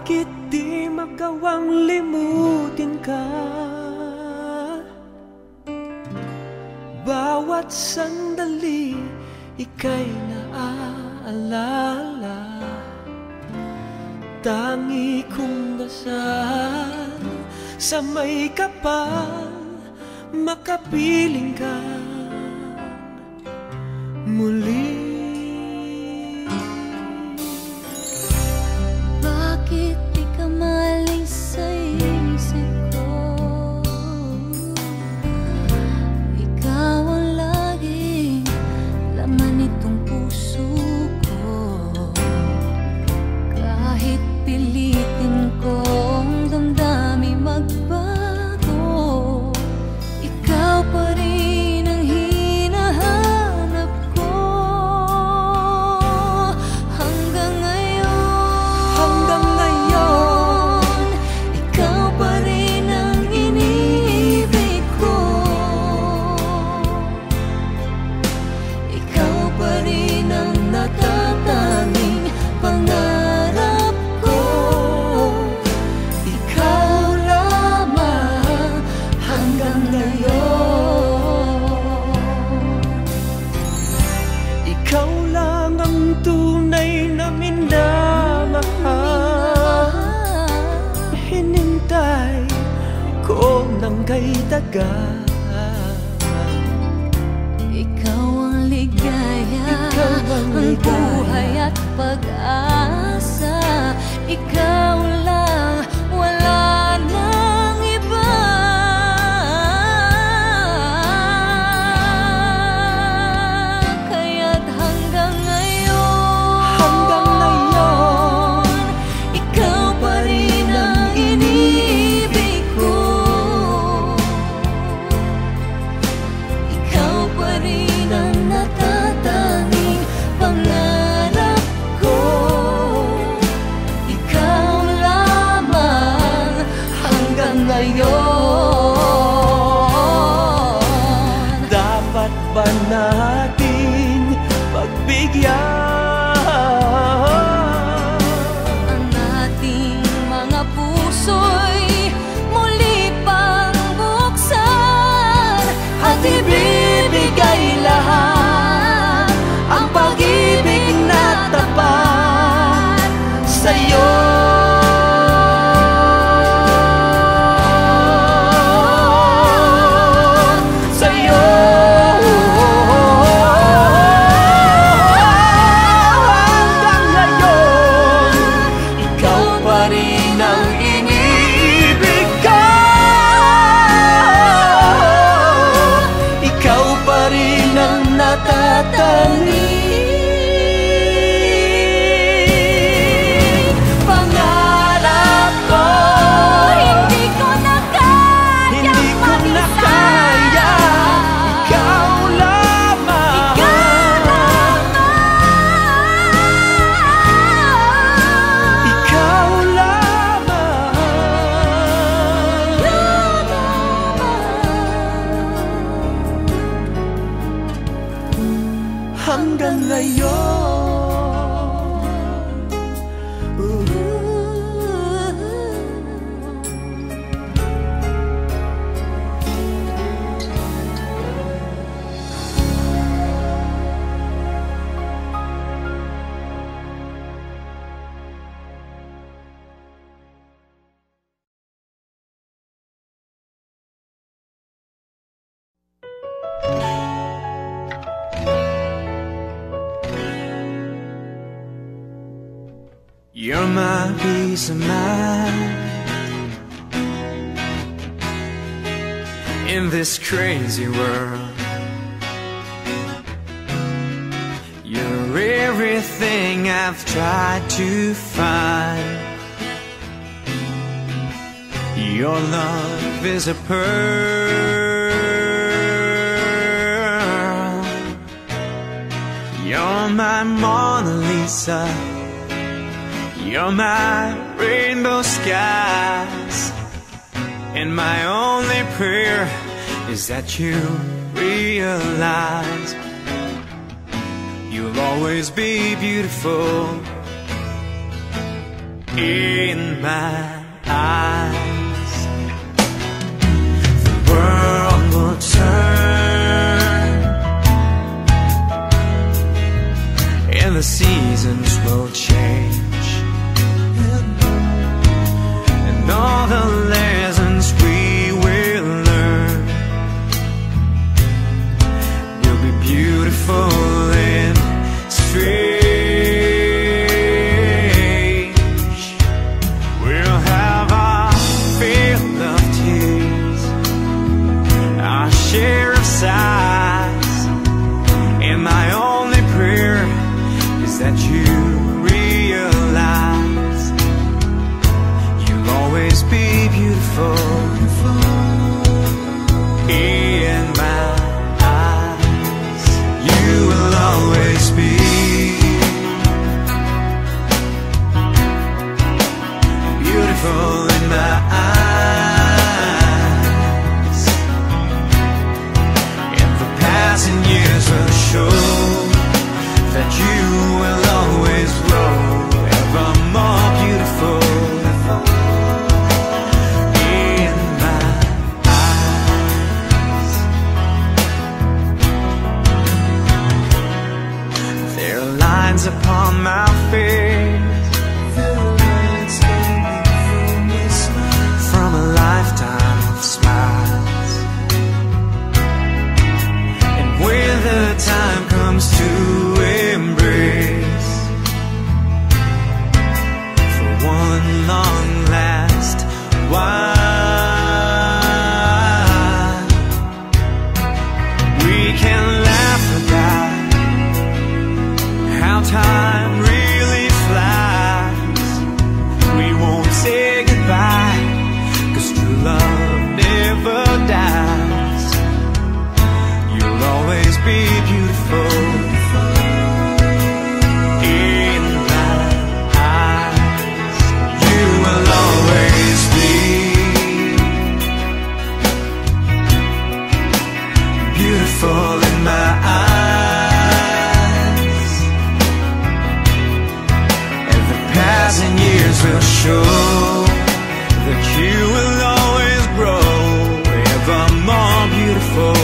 Bakit di magawang limutin ka? Bawat sandali ika'y naaalala. Tangi kong dasal sa may kapal, makapiling ka muli. Bakit di ka malis sa isip ko? Ikaw ang laging laman nitong puso ko. Kahit pilitin kong damdamin magbago, ikaw pa rin ang hinahanap ko. Hanggang ngayon, ikaw pa rin ang iniibig ko. Ikaw pa rin ang natatanging pangarap ko. Ikaw lamang hanggang ngayon. Ikaw lang ang tunay na minamahal. Hinintay ko ng kay tagal. Ikaw ang ligaya, Ikaw ang ang buhay at pag-asa. Ikaw lang, wala nang iba. Kaya't hanggang ngayon, ikaw pa rin ang iniibig ko. Ikaw pa rin ang natatanging pangarap ko. Ikaw lamang hanggang ngayon. Dapat ba nating pagbigyan Ang ating mga puso'y muli pang buksan at ibibigay lahat ang pag-ibig na tapat sa'yo. sa'yo? Hanggang ngayon, ikaw pa rin ang iniibig ko. Ikaw pa rin ang natatanging pangarap ko. Hindi ko na kayang Hindi ko na kaya, ikaw lamang. Ikaw lamang. Hanggang ngayon. You're my peace of mind in this crazy world. You're everything I've tried to find. Your love is a pearl. You're my Mona Lisa. You're my rainbow skies. And my only prayer is that you realize you'll always be beautiful. in my eyes. The world will turn and the seasons will change, and all the lessons we will learn will be beautiful and strange. Share of sighs, and my only prayer is that you realize you'll always be beautiful in my eyes. You will always be beautiful in my eyes. And years will show that you will always grow ever more beautiful in my eyes. There are lines upon my face from a lifetime of smiles. When the time comes to embrace for one long last while, we can laugh about how time really flies. We won't say goodbye, 'cause true love never dies. You'll always be beautiful in my eyes. You will always be beautiful in my eyes. And the passing years will show that you will always grow ever more beautiful